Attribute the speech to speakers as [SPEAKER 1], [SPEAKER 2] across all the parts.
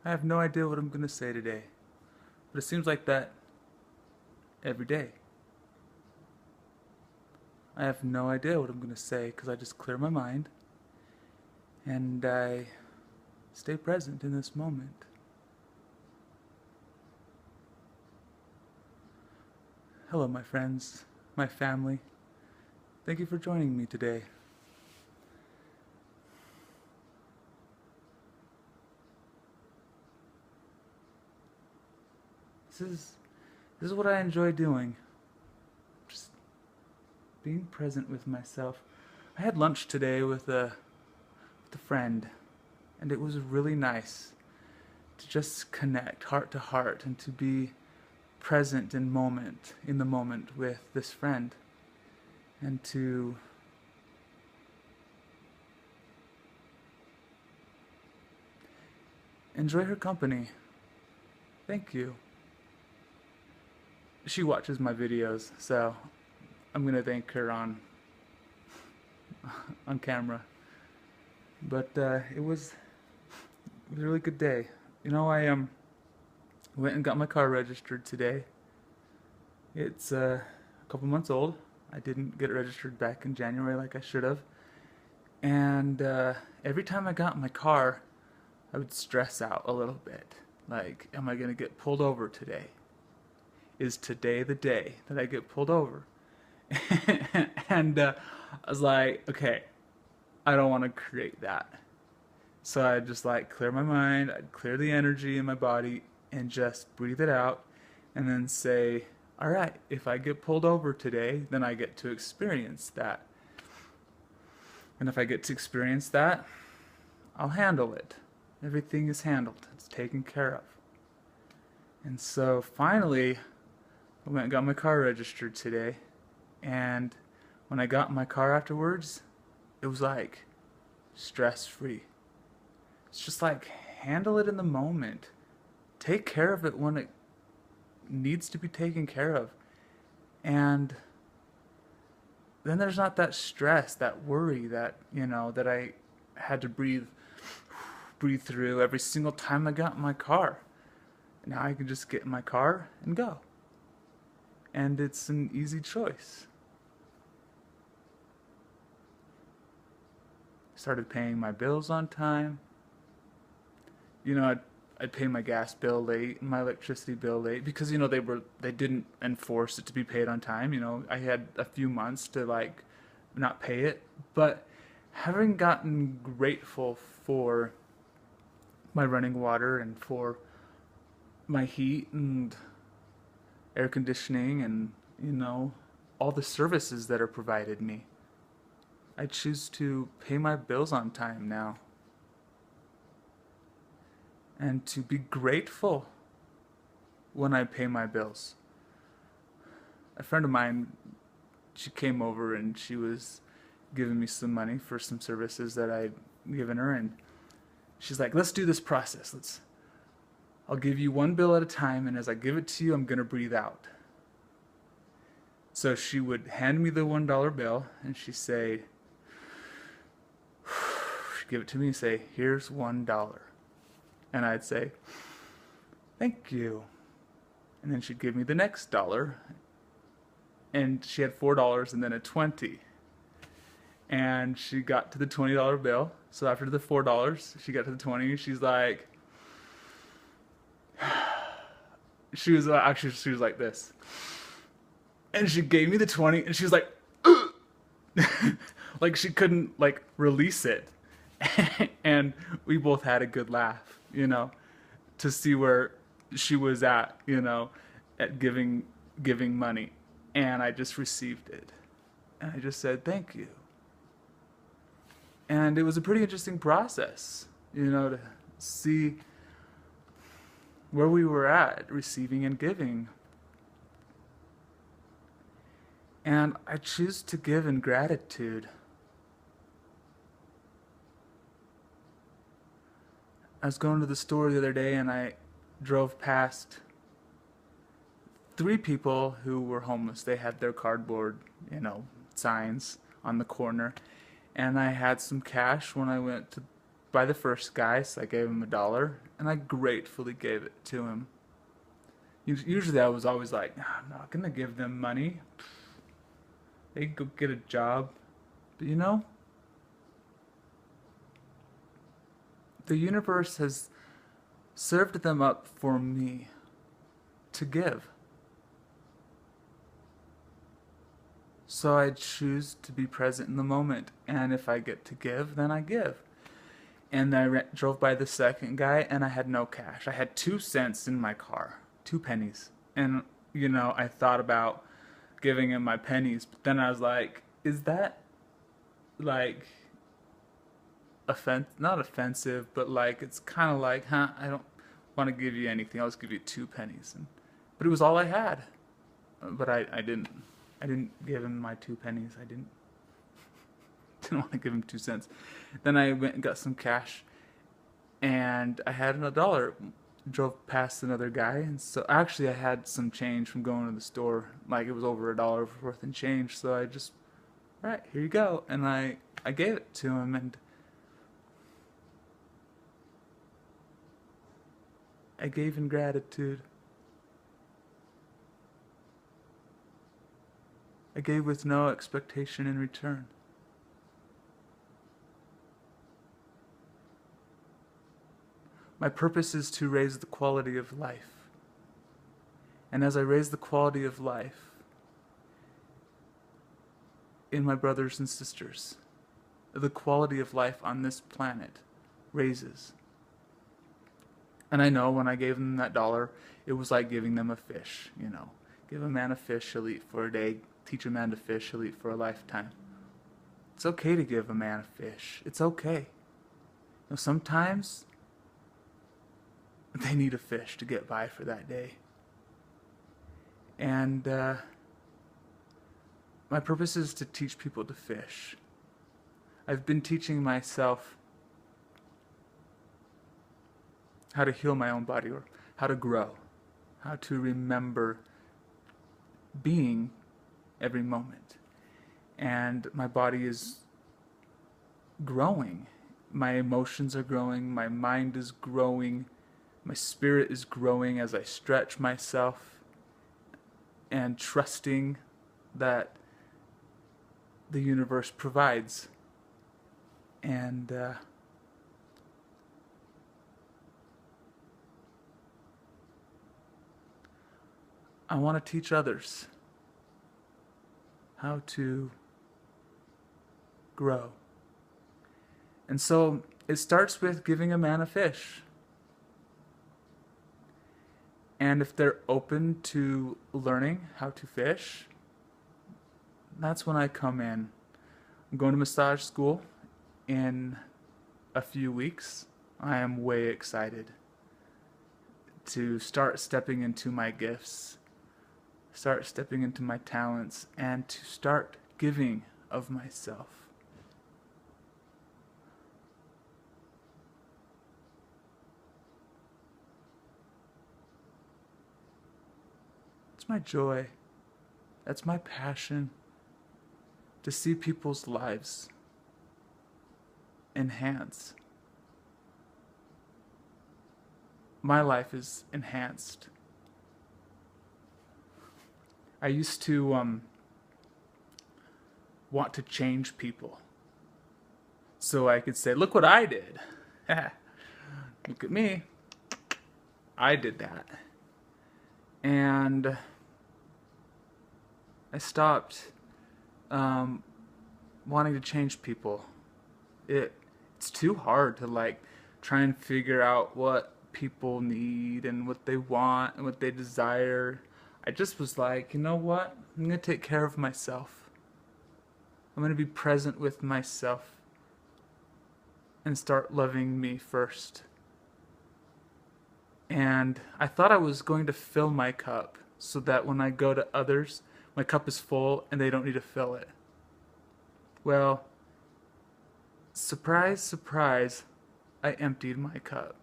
[SPEAKER 1] I have no idea what I'm going to say today, but it seems like that every day. I have no idea what I'm going to say because I just clear my mind and I stay present in this moment. Hello, my friends, my family. Thank you for joining me today. This is what I enjoy doing. Just being present with myself. I had lunch today with a friend, and it was really nice to just connect heart to heart and to be present in the moment with this friend, and to enjoy her company. Thank you. She watches my videos, so I'm gonna thank her on camera. But it was a really good day. You know, I went and got my car registered today. It's a couple months old. I didn't get it registered back in January like I should have. And every time I got in my car, I would stress out a little bit. Like, am I gonna get pulled over today? Is today the day that I get pulled over? And I was like, okay, I don't want to create that. So I'd just like clear my mind, I'd clear the energy in my body and just breathe it out and then say, all right, if I get pulled over today, then I get to experience that. And if I get to experience that, I'll handle it. Everything is handled. It's taken care of. And so finally, I went and got my car registered today. And when I got in my car afterwards, it was like stress-free. It's just like handle it in the moment. Take care of it when it needs to be taken care of. And then there's not that stress, that worry that, that I had to breathe through every single time I got in my car. Now I can just get in my car and go. And it's an easy choice. Started paying my bills on time. I'd pay my gas bill late and my electricity bill late because they didn't enforce it to be paid on time. I had a few months to like not pay it, but having gotten grateful for my running water and for my heat and air conditioning and all the services that are provided me, I choose to pay my bills on time now. And to be grateful when I pay my bills. A friend of mine, she came over and she was giving me some money for some services that I'd given her, and she's like, let's do this process. I'll give you one bill at a time, and as I give it to you, I'm gonna breathe out. So she would hand me the $1 bill, and she'd say, she'd give it to me and say, here's $1. And I'd say, thank you. And then she'd give me the next dollar. And she had $4 and then a 20. And she got to the $20 bill. So after the $4, she got to the 20. She's like, she was like this. And she gave me the 20 and she was like, like she couldn't like release it. And we both had a good laugh, to see where she was at, at giving money. And I just received it. And I just said, thank you. And it was a pretty interesting process, to see where we were at, receiving and giving. And I choose to give in gratitude. I was going to the store the other day and I drove past 3 people who were homeless. They had their cardboard, signs on the corner. And I had some cash when I went to by the first guy, so I gave him $1, and I gratefully gave it to him. Usually I was always like, "Ah, I'm not gonna give them money. They can go get a job." But the universe has served them up for me to give. So I choose to be present in the moment, and if I get to give, then I give. And I drove by the second guy, and I had no cash. I had 2 cents in my car, 2 pennies. And, I thought about giving him my pennies, but then I was like, is that, like, not offensive, but, like, it's kind of like, I don't want to give you anything. I'll just give you 2 pennies. But it was all I had. But I didn't give him my 2 pennies. I didn't want to give him 2 cents. Then I went and got some cash, and I had $1. Drove past another guy, and so actually I had some change from going to the store. Like, it was over $1 worth in change. So I just, all right, here you go, and I gave it to him, and I gave in gratitude. I gave with no expectation in return. My purpose is to raise the quality of life. And as I raise the quality of life in my brothers and sisters, the quality of life on this planet raises. And I know when I gave them that $1, it was like giving them a fish, Give a man a fish, he'll eat for a day. Teach a man to fish, he'll eat for a lifetime. It's okay to give a man a fish. It's okay. Sometimes they need a fish to get by for that day. And my purpose is to teach people to fish. I've been teaching myself how to heal my own body, or how to grow, how to remember being every moment. And my body is growing. My emotions are growing. My mind is growing. My spirit is growing as I stretch myself and trusting that the universe provides. And I want to teach others how to grow. And so it starts with giving a man a fish. And if they're open to learning how to fish, that's when I come in. I'm going to massage school in a few weeks. I am way excited to start stepping into my gifts, start stepping into my talents, and to start giving of myself. It's my joy. That's my passion, to see people's lives enhance. My life is enhanced. I used to want to change people, so I could say, look what I did. Look at me. I did that. And I stopped wanting to change people. It's too hard to try and figure out what people need and what they want and what they desire. I just was like, you know what? I'm going to take care of myself. I'm going to be present with myself and start loving me first. And I thought I was going to fill my cup so that when I go to others, my cup is full and they don't need to fill it. Well, surprise, surprise, I emptied my cup.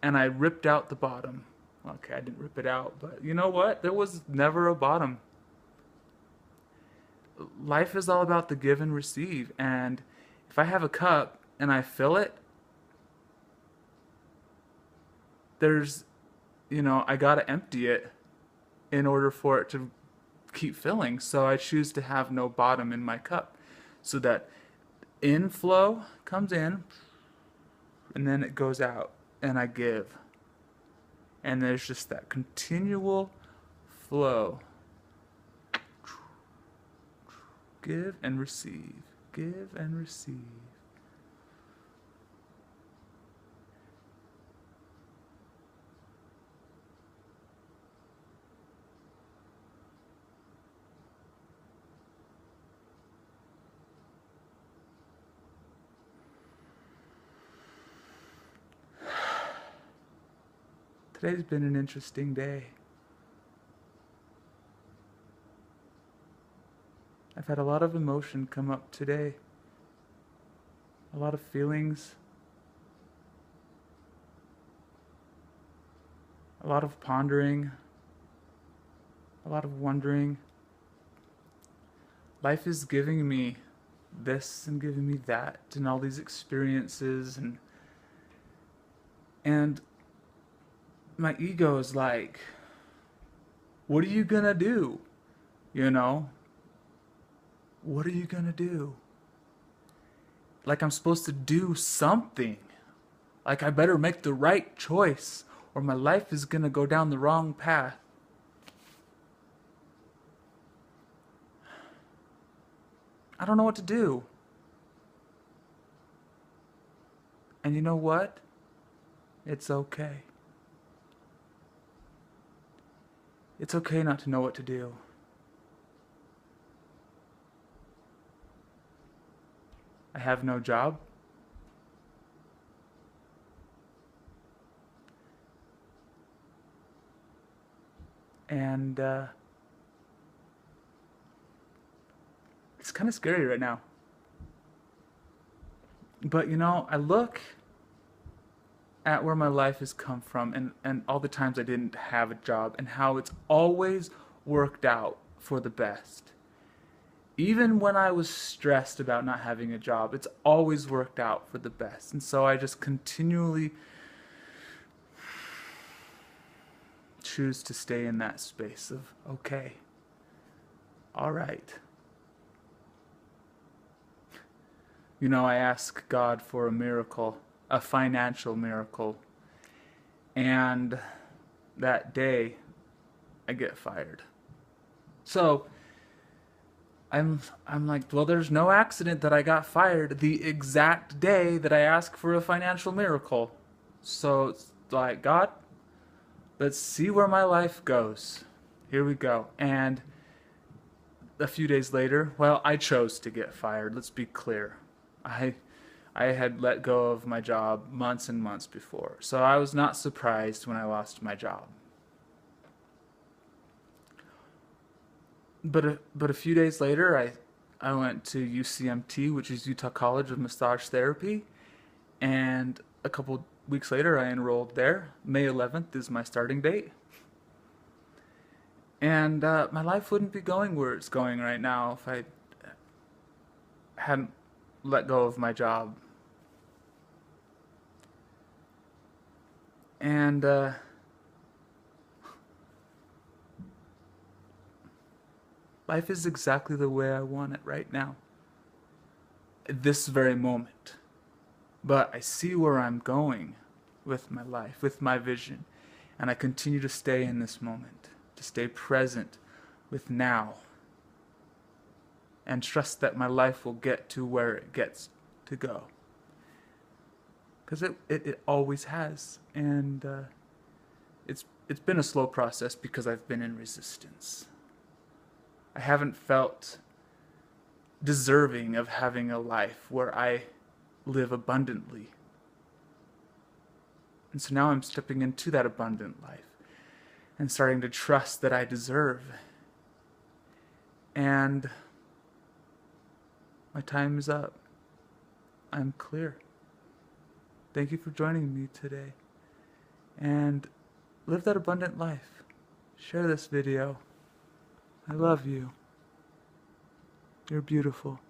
[SPEAKER 1] And I ripped out the bottom. Okay, I didn't rip it out, but you know what? There was never a bottom. Life is all about the give and receive, and If I have a cup and I fill it, there's, I gotta empty it in order for it to keep filling. So I choose to have no bottom in my cup so that inflow comes in and then it goes out and I give. And there's just that continual flow. Give and receive. Give and receive. Today's been an interesting day. I've had a lot of emotion come up today. A lot of feelings. A lot of pondering. A lot of wondering. Life is giving me this and giving me that and all these experiences and my ego is like, what are you gonna do? What are you gonna do? Like I'm supposed to do something. Like I better make the right choice or my life is gonna go down the wrong path. I don't know what to do. And you know what? It's okay. It's okay not to know what to do. I have no job. And it's kind of scary right now. But I look at where my life has come from and all the times I didn't have a job and how it's always worked out for the best. Even when I was stressed about not having a job, it's always worked out for the best. And so I just continually choose to stay in that space of, okay, all right. I ask God for a miracle, a financial miracle. And that day, I get fired. So, I'm like, well, there's no accident that I got fired the exact day that I asked for a financial miracle. So, it's like, God, let's see where my life goes. Here we go. And a few days later, well, I chose to get fired. Let's be clear. I had let go of my job months and months before, so I was not surprised when I lost my job. But a few days later, I went to UCMT, which is Utah College of Massage Therapy, and a couple weeks later, I enrolled there. May 11th is my starting date. And my life wouldn't be going where it's going right now if I hadn't let go of my job. And life is exactly the way I want it right now, at this very moment. But I see where I'm going with my life, with my vision, and I continue to stay in this moment, to stay present with now, and trust that my life will get to where it gets to go. Because it always has. And it's been a slow process because I've been in resistance. I haven't felt deserving of having a life where I live abundantly. And so now I'm stepping into that abundant life and starting to trust that I deserve. And my time is up. I'm clear. Thank you for joining me today. And live that abundant life. Share this video. I love you. You're beautiful.